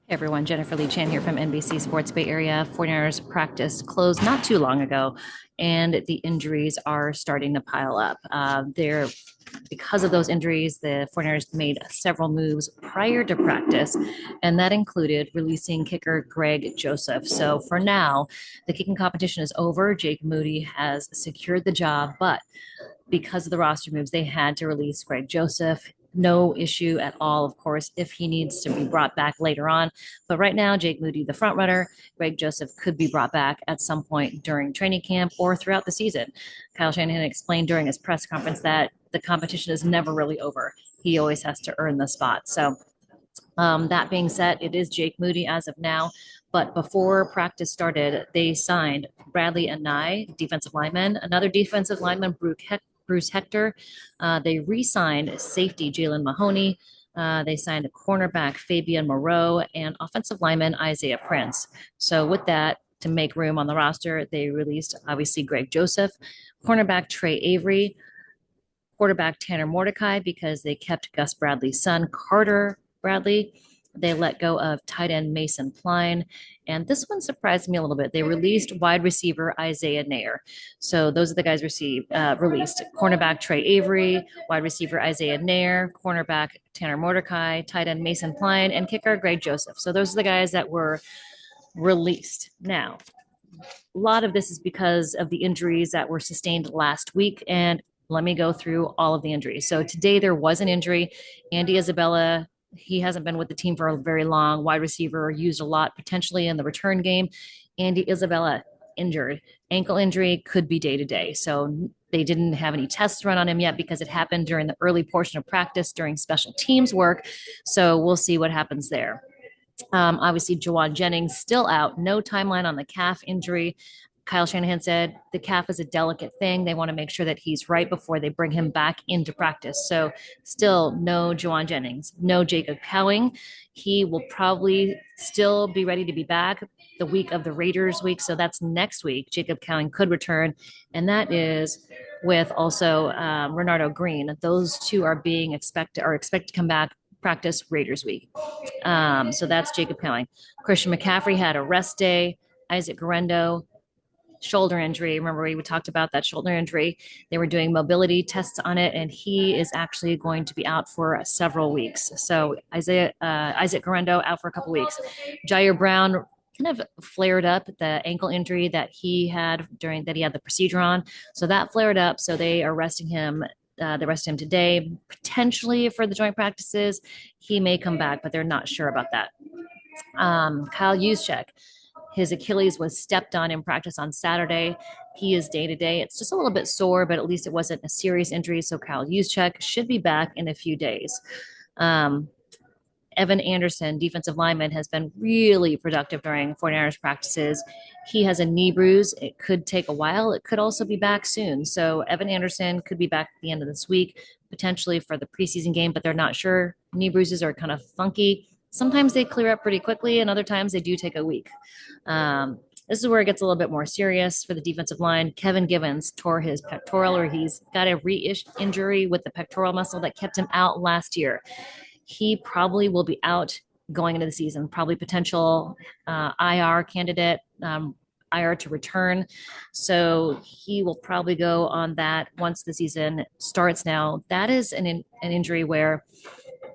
Hey everyone, Jennifer Lee Chan here from NBC Sports Bay Area. 49ers practice closed not too long ago, and the injuries are starting to pile up. Because of those injuries, the 49ers made several moves prior to practice, and that included releasing kicker Greg Joseph. So for now, the kicking competition is over. Jake Moody has secured the job, but because of the roster moves, they had to release Greg Joseph. No issue at all, of course, if he needs to be brought back later on. But right now, Jake Moody, the front runner, Greg Joseph could be brought back at some point during training camp or throughout the season. Kyle Shanahan explained during his press conference that the competition is never really over. He always has to earn the spot. So that being said, it is Jake Moody as of now. But before practice started, they signed Bradley Anai, defensive lineman, another defensive lineman, Bruce Hector. They re-signed safety Jalen Mahoney. They signed a cornerback Fabian Moreau and offensive lineman Isaiah Prince. So with that, to make room on the roster, they released obviously Greg Joseph, cornerback Trey Avery, quarterback Tanner Mordecai because they kept Gus Bradley's son Carter Bradley. They let go of tight end Mason Pline. And this one surprised me a little bit. They released wide receiver Isaiah Nair. So those are the guys released. Cornerback Trey Avery, wide receiver Isaiah Nair, cornerback Tanner Mordecai, tight end Mason Pline, and kicker Greg Joseph. So those are the guys that were released. Now, a lot of this is because of the injuries that were sustained last week. And let me go through all of the injuries. So today there was an injury. Andy Isabella, he hasn't been with the team for a very long. Wide receiver used a lot potentially in the return game. Andy Isabella injured. Ankle injury could be day to day. So they didn't have any tests run on him yet because it happened during the early portion of practice during special teams work. So we'll see what happens there. Obviously, Jawan Jennings still out. No timeline on the calf injury. Kyle Shanahan said the calf is a delicate thing. They want to make sure that he's right before they bring him back into practice. So still no Jawan Jennings, no Jacob Cowing. He will probably still be ready to be back the week of the Raiders week. So that's next week. Jacob Cowing could return. And that is with also Renardo Green. Those two are expected to come back practice Raiders week. So that's Jacob Cowing. Christian McCaffrey had a rest day. Isaac Guerrero, shoulder injury. Remember, we talked about that shoulder injury. They were doing mobility tests on it, and he is actually going to be out for several weeks. So Isaac Guerrero out for a couple weeks. Jair Brown kind of flared up the ankle injury that he had the procedure on. So that flared up. So they are resting him. They rested him today, potentially for the joint practices. He may come back, but they're not sure about that. Kyle Juszczyk, his Achilles was stepped on in practice on Saturday. He is day to day. It's just a little bit sore, but at least it wasn't a serious injury. So Kyle Juszczyk should be back in a few days. Evan Anderson, defensive lineman, has been really productive during 49ers practices. He has a knee bruise. It could take a while. It could also be back soon. So Evan Anderson could be back at the end of this week, potentially for the preseason game, but they're not sure. Knee bruises are kind of funky. Sometimes they clear up pretty quickly, and other times they do take a week. This is where it gets a little bit more serious for the defensive line. Kevin Givens tore his pectoral, or he's got a re-injury with the pectoral muscle that kept him out last year. He probably will be out going into the season, probably potential IR candidate, IR to return. So he will probably go on that once the season starts now. That is an injury where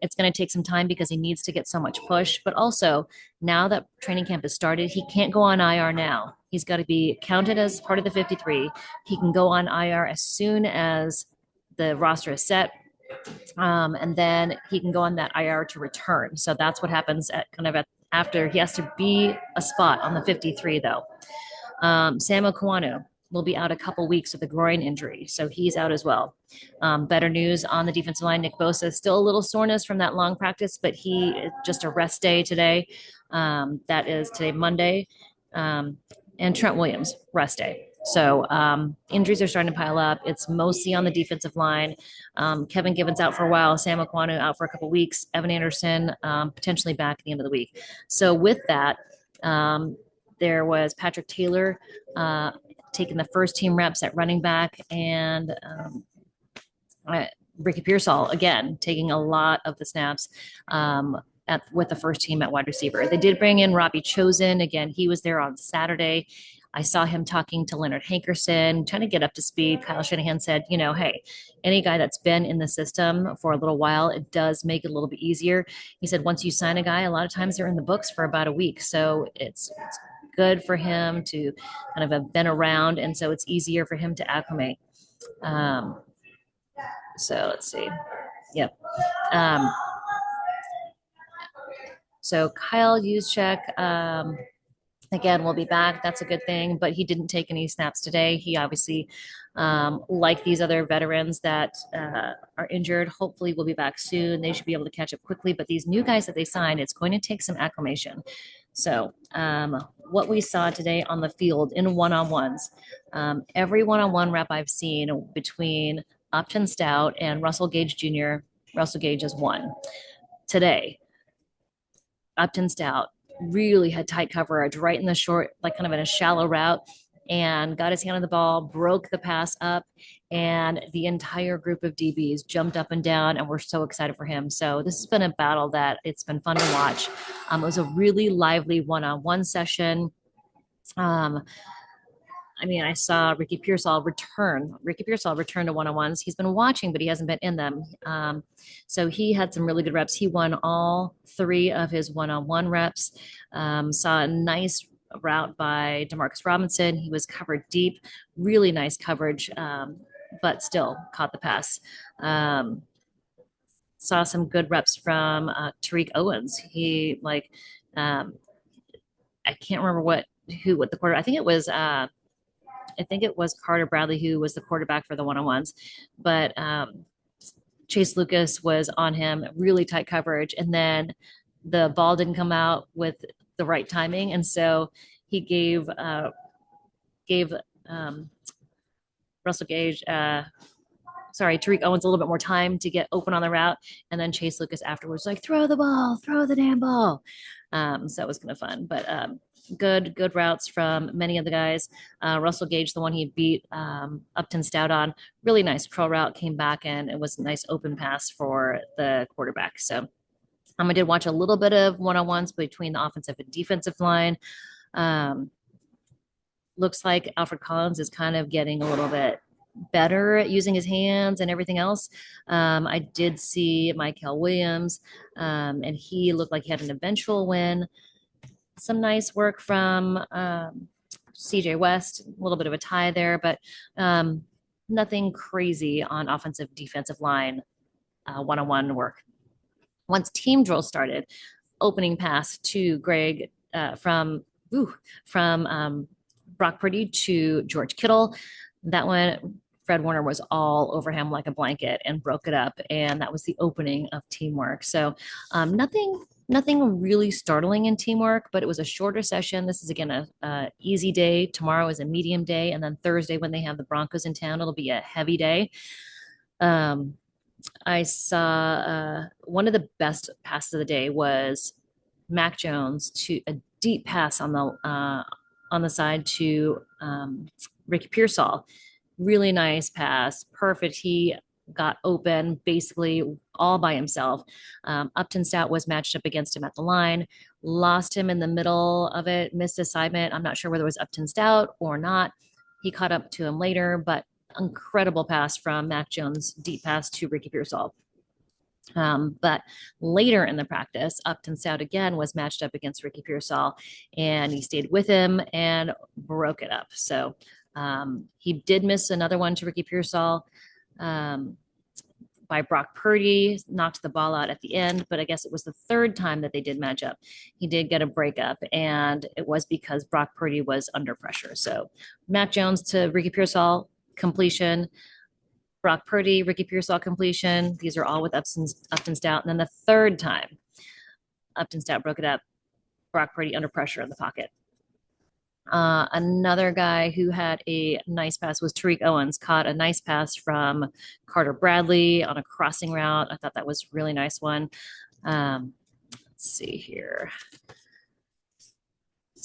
it's going to take some time because he needs to get so much push. But also, now that training camp has started, he can't go on IR now. He's got to be counted as part of the 53. He can go on IR as soon as the roster is set. And then he can go on that IR to return. So that's what happens after he has to be a spot on the 53, though. Sam Okwanu will be out a couple weeks with a groin injury, so he's out as well. Better news on the defensive line: Nick Bosa, still a little soreness from that long practice, but he just a rest day today. That is today, Monday, and Trent Williams rest day. So injuries are starting to pile up. It's mostly on the defensive line. Kevin Givens out for a while. Sam Okwanu out for a couple weeks. Evan Anderson potentially back at the end of the week. So with that, there was Patrick Taylor taking the first team reps at running back, and Ricky Pearsall again taking a lot of the snaps. with the first team at wide receiver. They did bring in Robbie Chosen. Again, he was there on Saturday. I saw him talking to Leonard Hankerson, trying to get up to speed. Kyle Shanahan said, hey, any guy that's been in the system for a little while, it does make it a little bit easier. He said, once you sign a guy, a lot of times they're in the books for about a week. So it's good for him to kind of have been around. And so it's easier for him to acclimate. So let's see. Yep. So Kyle Juszczyk, again, will be back. That's a good thing, but he didn't take any snaps today. He obviously, like these other veterans that are injured, hopefully will be back soon. They should be able to catch up quickly. But these new guys that they signed, it's going to take some acclimation. So what we saw today on the field in one-on-ones, every one-on-one rep I've seen between Upton Stout and Russell Gage Jr., Russell Gage has won. Today, Upton Stout really had tight coverage right in the short, like kind of in a shallow route, and got his hand on the ball, broke the pass up, and the entire group of DBs jumped up and down, and we're so excited for him. So this has been a battle that it's been fun to watch. It was a really lively one-on-one session. I saw Ricky Pearsall return. Ricky Pearsall returned to one-on-ones. He's been watching, but he hasn't been in them. So he had some really good reps. He won all 3 of his one-on-one reps. Saw a nice route by Demarcus Robinson. He was covered deep, really nice coverage, but still caught the pass. Saw some good reps from Tariq Owens. He I can't remember what the quarter. I think it was Carter Bradley who was the quarterback for the one-on-ones, but Chase Lucas was on him, really tight coverage, and then the ball didn't come out with the right timing, and so he gave Russell Gage, Tariq Owens a little bit more time to get open on the route, and then Chase Lucas afterwards like, throw the damn ball. So it was kind of fun, but good routes from many of the guys. Russell Gage, the one he beat Upton Stout on, really nice curl route, came back, and it was a nice open pass for the quarterback. So I did watch a little bit of one-on-ones between the offensive and defensive line. Looks like Alfred Collins is kind of getting a little bit better at using his hands and everything else. I did see Michael Williams, and he looked like he had an eventual win. Some nice work from CJ West, a little bit of a tie there, but nothing crazy on offensive defensive line one-on-one work. Once team drill started, opening pass to Greg from Brock Purdy to George Kittle. That one, Fred Warner was all over him like a blanket and broke it up, and that was the opening of teamwork. So nothing really startling in teamwork, but it was a shorter session. This is, again, a easy day. Tomorrow is a medium day, and then Thursday, when they have the Broncos in town, it'll be a heavy day. I saw one of the best passes of the day was Mac Jones to a deep pass on the side to Ricky Pearsall. Really nice pass, perfect. He got open basically all by himself. Upton Stout was matched up against him at the line, lost him in the middle of it, missed assignment. I'm not sure whether it was Upton Stout or not. He caught up to him later, but incredible pass from Mac Jones, deep pass to Ricky Pearsall. But later in the practice, Upton Stout again was matched up against Ricky Pearsall, and he stayed with him and broke it up. So he did miss another one to Ricky Pearsall by Brock Purdy, knocked the ball out at the end, but I guess it was the third time that they did match up. He did get a breakup, and it was because Brock Purdy was under pressure. So Mac Jones to Ricky Pearsall, completion. Brock Purdy, Ricky Pearsall, completion. These are all with Upton Stout. And then the third time, Upton Stout broke it up. Brock Purdy under pressure in the pocket. Another guy who had a nice pass was Tariq Owens, caught a nice pass from Carter Bradley on a crossing route. I thought that was a really nice one. Let's see here.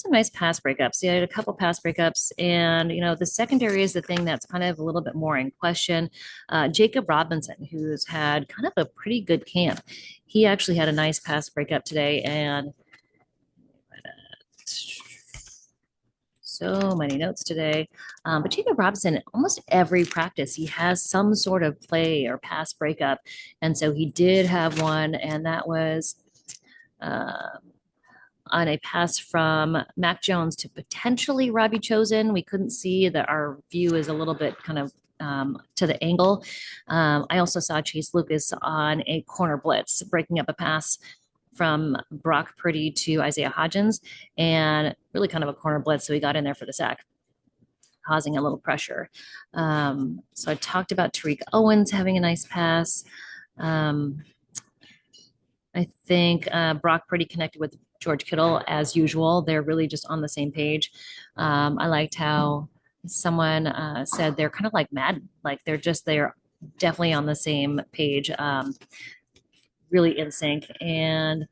some nice pass breakups. He had a couple pass breakups, and the secondary is the thing that's kind of a little bit more in question. Jacob Robinson, who's had kind of a pretty good camp, he actually had a nice pass breakup today, and so many notes today. But Jacob Robinson, almost every practice, he has some sort of play or pass breakup, and so he did have one, and that was. Uh, on a pass from Mac Jones to potentially Robbie Chosen. We couldn't see that our view is a little bit kind of to the angle. I also saw Chase Lucas on a corner blitz, breaking up a pass from Brock Purdy to Isaiah Hodgins, and really kind of a corner blitz. So he got in there for the sack, causing a little pressure. So I talked about Tariq Owens having a nice pass. I think Brock Purdy connected with George Kittle as usual. They're really just on the same page. I liked how someone said they're kind of like Madden, like they're definitely on the same page, really in sync. And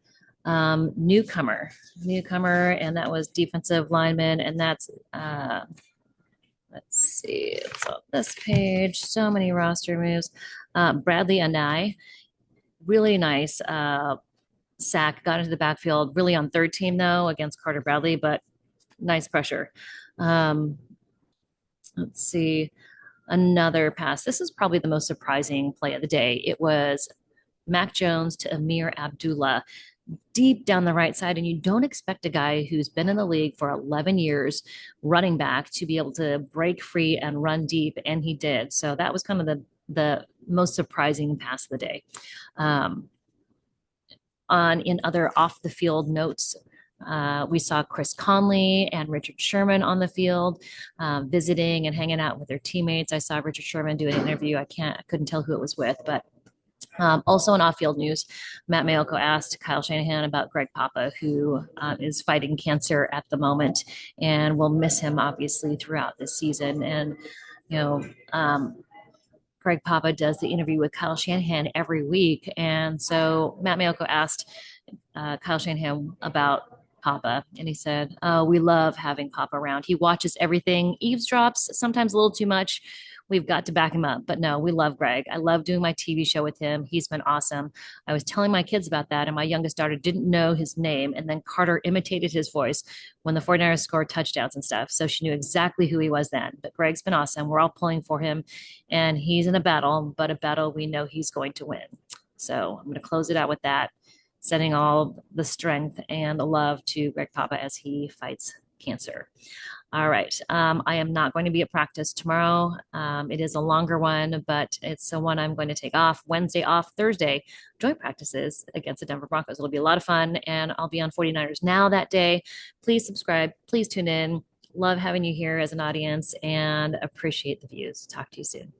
newcomer, and that was defensive lineman, and that's let's see, it's on this page. So many roster moves. Bradley Anai, really nice sack, got into the backfield, really on third team though against Carter Bradley, but nice pressure. Let's see, another pass. This is probably the most surprising play of the day. It was Mac Jones to Amir Abdullah, deep down the right side, and you don't expect a guy who's been in the league for 11 years, running back, to be able to break free and run deep, and he did. So that was kind of the most surprising pass of the day. In other off the field notes, we saw Chris Conley and Richard Sherman on the field, visiting and hanging out with their teammates. I saw Richard Sherman do an interview. I couldn't tell who it was with, but also in off-field news, Matt Maiocco asked Kyle Shanahan about Greg Papa, who is fighting cancer at the moment, and we'll miss him obviously throughout this season. And Greg Papa does the interview with Kyle Shanahan every week, and so Matt Maiocco asked Kyle Shanahan about Papa, and he said, "Oh, we love having Papa around. He watches everything, eavesdrops, sometimes a little too much. We've got to back him up. But no, we love Greg. I love doing my TV show with him. He's been awesome." I was telling my kids about that, and my youngest daughter didn't know his name. And then Carter imitated his voice when the 49ers scored touchdowns and stuff. So she knew exactly who he was then. But Greg's been awesome. We're all pulling for him, and he's in a battle, but a battle we know he's going to win. So I'm going to close it out with that, sending all the strength and the love to Greg Papa as he fights cancer. All right. I am not going to be at practice tomorrow. It is a longer one, but it's the one I'm going to take off. Wednesday off, Thursday, joint practices against the Denver Broncos. It'll be a lot of fun, and I'll be on 49ers Now that day. Please subscribe. Please tune in. Love having you here as an audience, and appreciate the views. Talk to you soon.